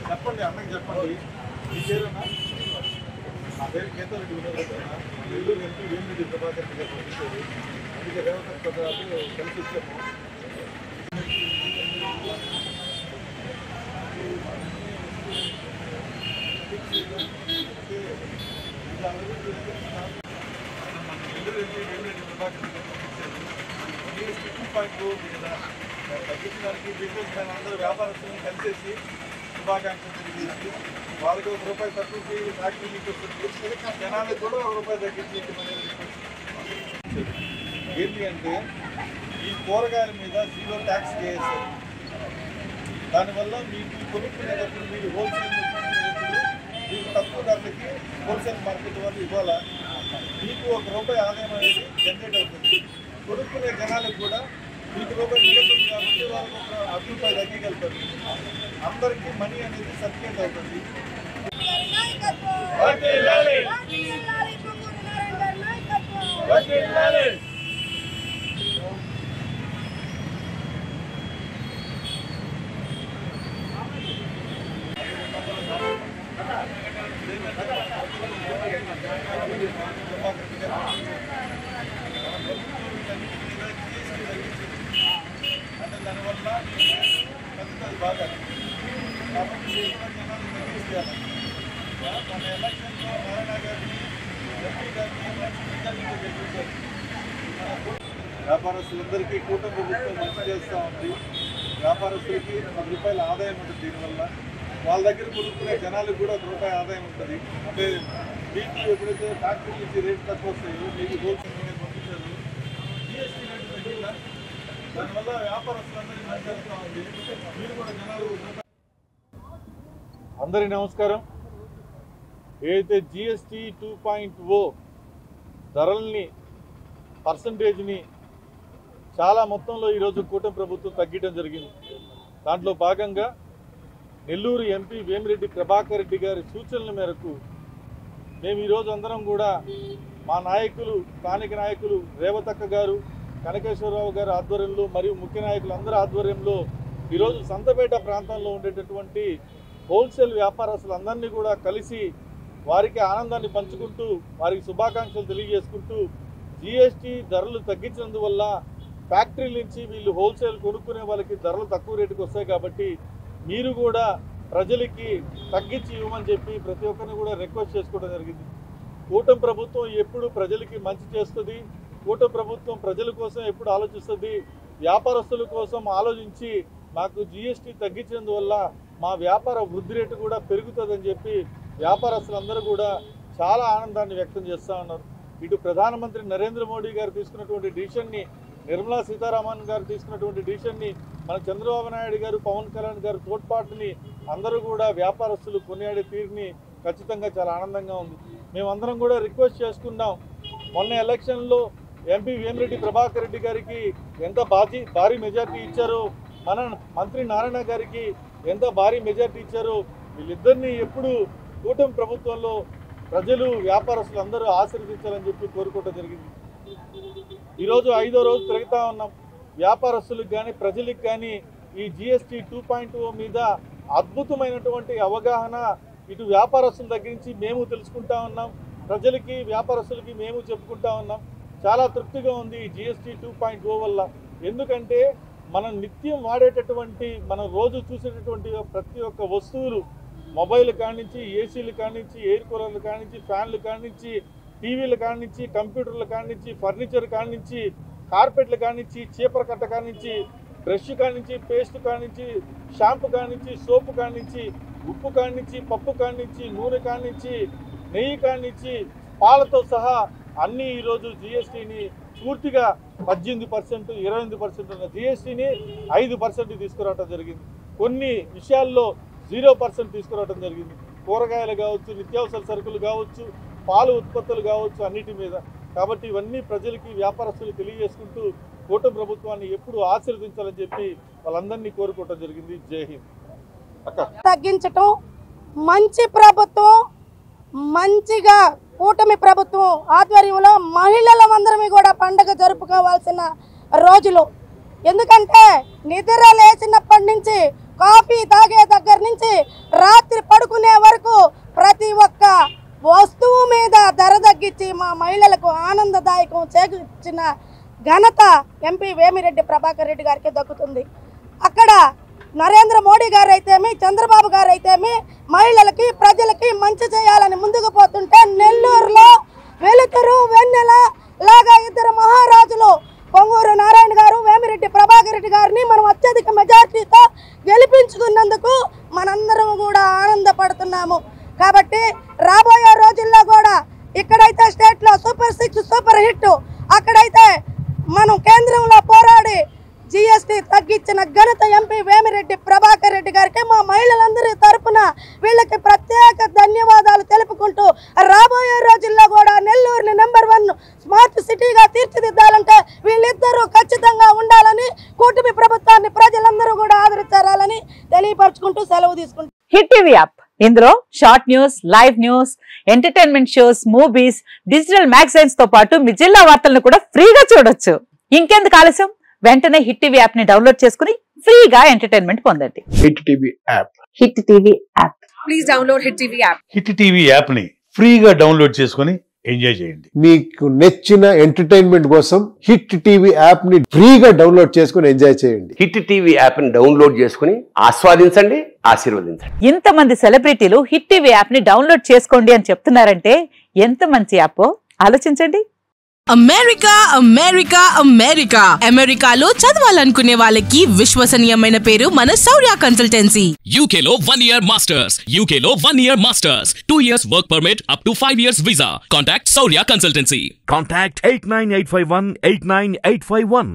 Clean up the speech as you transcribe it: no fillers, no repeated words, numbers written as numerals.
చెప్పండి అన్నకి చెప్పండి ఈ పేరునా నా పేరు కేతరెడ్డి వినోద్ నెల్లూరు ఎంపీ వేమిరెడ్డి ప్రభాకర్ రెడ్డి గారు పంపించారు. అందుకే రేవంత్ కలిసి వచ్చాము. నెల్లూరు ఎంపీ వేమిరెడ్డి ప్రభాకర్ రెడ్డి గారు పంపించారు. GST 2.0 కదా తగ్గించడానికి బిజినెస్ మ్యాన్ అందరూ వ్యాపారస్తులను కలిసేసి శుభాకాంక్షలు తెలియజేసి వాళ్ళకి ₹1 తక్కువకి ఫ్యాక్టరీకి వస్తుంది, జనాలకు కూడా ₹1 తగ్గించి ఏంటి అంటే ఈ కూరగాయల మీద 0 ట్యాక్స్ చేసేసారు. దానివల్ల మీకు కొనుక్కునేటప్పుడు మీరు హోల్సేల్ తీసుకునేటప్పుడు మీకు తక్కువ ధరలకి హోల్సేల్ మార్కెట్ వాళ్ళు ఇవ్వాలా, మీకు ₹1 ఆదాయం అనేది జనరేట్ అవుతుంది. కొనుక్కునే జనాలకు కూడా మీకు రూపాయలు మిగులుతుంది కాబట్టి వాళ్ళకు ₹1 తగ్గగలుగుతారు. అందరికీ మనీ అనేది సర్క్యులేట్ అవుతుంది. అంటే దానివల్ల పెద్దది బాగా కాబట్టి జనాలు తగ్గించాలి. మన ఎలక్షన్లో నారాయణ గారిని ఎంపీ గారిని గెలిపించారు. వ్యాపారస్తులందరికీ కూటమి ప్రభుత్వం మంచి చేస్తూ ఉంది. వ్యాపారస్తులకి ₹10 ఆదాయం ఉంటుంది. దీనివల్ల వాళ్ళ దగ్గర కొనుక్కునే జనాలకు కూడా ₹1 ఆదాయం ఉంటుంది. అంటే మీకు ఎప్పుడైతే ఫ్యాక్టరీ నుంచి రేటు తక్కువ వస్తాయో మీకు హోల్సేల్ పంపించారు. GST రేటు తగ్గిందా, దానివల్ల వ్యాపారస్తులందరికీ మంచి చేస్తూ ఉంది. మీరు కూడా జనాలు. అందరికీ నమస్కారం. ఏదైతే GST 2.0 ధరల్ని పర్సంటేజ్ని చాలా మొత్తంలో ఈరోజు కూటమి ప్రభుత్వం తగ్గడం జరిగింది. దాంట్లో భాగంగా నెల్లూరు ఎంపీ వేమిరెడ్డి ప్రభాకర్ రెడ్డి గారి సూచనల మేరకు మేము ఈరోజు అందరం కూడా మా నాయకులు, స్థానిక నాయకులు రేవతక్క గారు, కనకేశ్వరరావు గారి ఆధ్వర్యంలో మరియు ముఖ్య నాయకులు అందరి ఆధ్వర్యంలో ఈరోజు సంతపేట ప్రాంతంలో ఉండేటటువంటి హోల్సేల్ వ్యాపారస్తులందరినీ కూడా కలిసి వారికి ఆనందాన్ని పంచుకుంటూ వారికి శుభాకాంక్షలు తెలియజేసుకుంటూ GST ధరలు తగ్గించినందువల్ల ఫ్యాక్టరీ నుంచి వీళ్ళు హోల్సేల్ కొనుక్కునే వాళ్ళకి ధరలు తక్కువ రేటుకి వస్తాయి. కాబట్టి మీరు కూడా ప్రజలకి తగ్గించి ఇవ్వమని చెప్పి ప్రతి ఒక్కరిని కూడా రిక్వెస్ట్ చేసుకోవడం జరిగింది. కూటమి ప్రభుత్వం ఎప్పుడు ప్రజలకి మంచి చేస్తుంది, కూటమి ప్రభుత్వం ప్రజల కోసం ఎప్పుడు ఆలోచిస్తుంది, వ్యాపారస్తుల కోసం ఆలోచించి మాకు GST తగ్గించినందువల్ల మా వ్యాపార వృద్ధి రేటు కూడా పెరుగుతుందని చెప్పి వ్యాపారస్తులందరూ కూడా చాలా ఆనందాన్ని వ్యక్తం చేస్తూ ఉన్నారు. ఇటు ప్రధానమంత్రి నరేంద్ర మోడీ గారు తీసుకున్నటువంటి డిసిషన్ని, నిర్మలా సీతారామన్ గారు తీసుకున్నటువంటి డిసిషన్ని, మన చంద్రబాబు నాయుడు గారు, పవన్ కళ్యాణ్ గారు తోడ్పాటుని అందరూ కూడా వ్యాపారస్తులు కొనియాడే తీరుని ఖచ్చితంగా చాలా ఆనందంగా ఉంది. మేమందరం కూడా రిక్వెస్ట్ చేసుకున్నాం. మొన్న ఎలక్షన్లో ఎంపీ వేమిరెడ్డి ప్రభాకర్ రెడ్డి గారికి ఎంత భారీ మెజార్టీ ఇచ్చారో, మన మంత్రి నారాయణ గారికి ఎంత భారీ మెజార్టీ ఇచ్చారో, వీళ్ళిద్దరినీ ఎప్పుడు కూటమి ప్రభుత్వంలో ప్రజలు, వ్యాపారస్తులు అందరూ ఆశీర్వదించాలని చెప్పి కోరుకోవడం జరిగింది. ఈరోజు 5వ రోజు తిరుగుతూ ఉన్నాం. వ్యాపారస్తులకు కానీ ప్రజలకు కానీ ఈ GST 2.0 మీద అద్భుతమైనటువంటి అవగాహన ఇటు వ్యాపారస్తుల దగ్గర నుంచి మేము తెలుసుకుంటా ఉన్నాం, ప్రజలకి వ్యాపారస్తులకి మేము చెప్పుకుంటా ఉన్నాం. చాలా తృప్తిగా ఉంది ఈ GST 2.0 వల్ల. ఎందుకంటే మనం నిత్యం వాడేటటువంటి, మనం రోజు చూసేటటువంటి ప్రతి ఒక్క వస్తువులు, మొబైల్ కానించి, ఏసీలు కానించి, ఎయిర్ కూలర్లు కానించి, ఫ్యాన్లు కానించి, టీవీలు కానించి, కంప్యూటర్లు కానించి, ఫర్నిచర్ కానించి, కార్పెట్లు కానించి, చీపర్ కట్ట కానించి, బ్రష్ కానించి, పేస్ట్ కానించి, షాంపూ కానించి, సోపు కానించి, ఉప్పు కానించి, పప్పు కానించి, నూనె కానించి, నెయ్యి కానించి, పాలతో సహా అన్నీ ఈరోజు GSTని పూర్తిగా 18%, 28% ఉన్న GSTని 5% తీసుకురావడం జరిగింది. కొన్ని విషయాల్లో 0% తీసుకురావడం జరిగింది. కూరగాయలు కావచ్చు, నిత్యావసర సరుకులు కావచ్చు, పాలు ఉత్పత్తులు కావచ్చు, అన్నిటి మీద. కాబట్టి ఇవన్నీ ప్రజలకి, వ్యాపారస్తులు తెలియజేసుకుంటూ కూటమి ప్రభుత్వాన్ని ఎప్పుడు ఆశీర్వదించాలని చెప్పి వాళ్ళందరినీ కోరుకోవడం జరిగింది. జై హింద్. తగ్గించటం మంచి ప్రభుత్వం, మంచిగా కూటమి ప్రభుత్వం ఆధ్వర్యంలో మహిళలందరమీ కూడా పండగ జరుపుకోవాల్సిన రోజులు. ఎందుకంటే నిద్ర లేచినప్పటి నుంచి, కాఫీ తాగే దగ్గర నుంచి రాత్రి పడుకునే వరకు ప్రతి ఒక్క వస్తువు మీద ధర తగ్గించి మా మహిళలకు ఆనందదాయకం చేకూర్చిన ఘనత ఎంపీ వేమిరెడ్డి ప్రభాకర్ రెడ్డి గారికి దక్కుతుంది. అక్కడ నరేంద్ర మోడీ గారు అయితేమి, చంద్రబాబు గారు అయితేమి మహిళలకి, ప్రజలకి మంచి చేయాలని ముందుకు పోతుంటే నెల్లూరులో వెలుతురు వెన్నెల లాగా ఇద్దరు మహారాజులు పొంగూరు నారాయణ గారు, వేమిరెడ్డి ప్రభాకర్ రెడ్డి గారిని మనం అత్యధిక మెజార్టీతో గెలిపించుకున్నందుకు మనందరం కూడా ఆనందపడుతున్నాము. కాబట్టి రాబోయే రోజుల్లో కూడా ఇక్కడైతే స్టేట్లో సూపర్ 6 సూపర్ హిట్, అక్కడైతే మనం కేంద్రంలో పోరాడి జీఎస్టీ తగ్గించిన ఘనత ఎంపీ వేమిరెడ్డి ప్రభాకర్ రెడ్డి గారికి మా మహిళలందరి తరపున వీళ్ళకి ప్రత్యేక ధన్యవాదాలు తెలుపుకుంటూ రాబోయే రోజుల్లో కూడా నెల్లూరుని నెంబర్ 1 స్మార్ట్ సిటీగా తీర్చిదిద్దాలంటే వీళ్ళిద్దరూ ఖచ్చితంగా ఉండాలని, కూటమి ప్రభుత్వాన్ని ప్రజలందరూ కూడా ఆదరించాలని తెలియపరచుకుంటూ సెలవు తీసుకుంటాం. హిట్ టీవీ యాప్, ఇందులో short news, live news, entertainment shows, movies, digital magazines తో పాటు మీ జిల్లా వార్తలను కూడా ఫ్రీగా చూడొచ్చు. ఇంకెందుకు ఆలస్యం, వెంటనే హిట్ టీవీ యాప్ ని డౌన్లోడ్ చేసుకుని ఫ్రీగా ఎంటర్టైన్మెంట్ పొందండి. Hit TV app. Hit TV app. Please download hit TV app. Hit TV app ని ఫ్రీగా డౌన్లోడ్ చేసుకుని ఎంజాయ్ చేయండి. మీకు నచ్చిన ఎంటర్టైన్మెంట్ కోసం హిట్ టీవీ యాప్ ని ఫ్రీగా డౌన్లోడ్ చేసుకుని ఎంజాయ్ చేయండి. హిట్ టీవీ యాప్ ని డౌన్లోడ్ చేసుకుని ఆస్వాదించండి, ఆశీర్వదించండి. ఇంతమంది సెలబ్రిటీలు హిట్ టీవీ యాప్ ని డౌన్లోడ్ చేసుకోండి అని చెప్తున్నారంటే ఎంత మంచి యాప్ ఆలోచించండి. అమెరికా అమెరికా అమెరికా అమెరికాలో చదవాలనుకునే వాళ్ళకి విశ్వసనీయమైన పేరు మన శౌర్య కన్సల్టెన్సీ. UK లో 1 year masters, UK లో 1 year masters, 2 years work permit up to 5 years visa. Contact Shaurya Consultancy. Contact 89851 89851.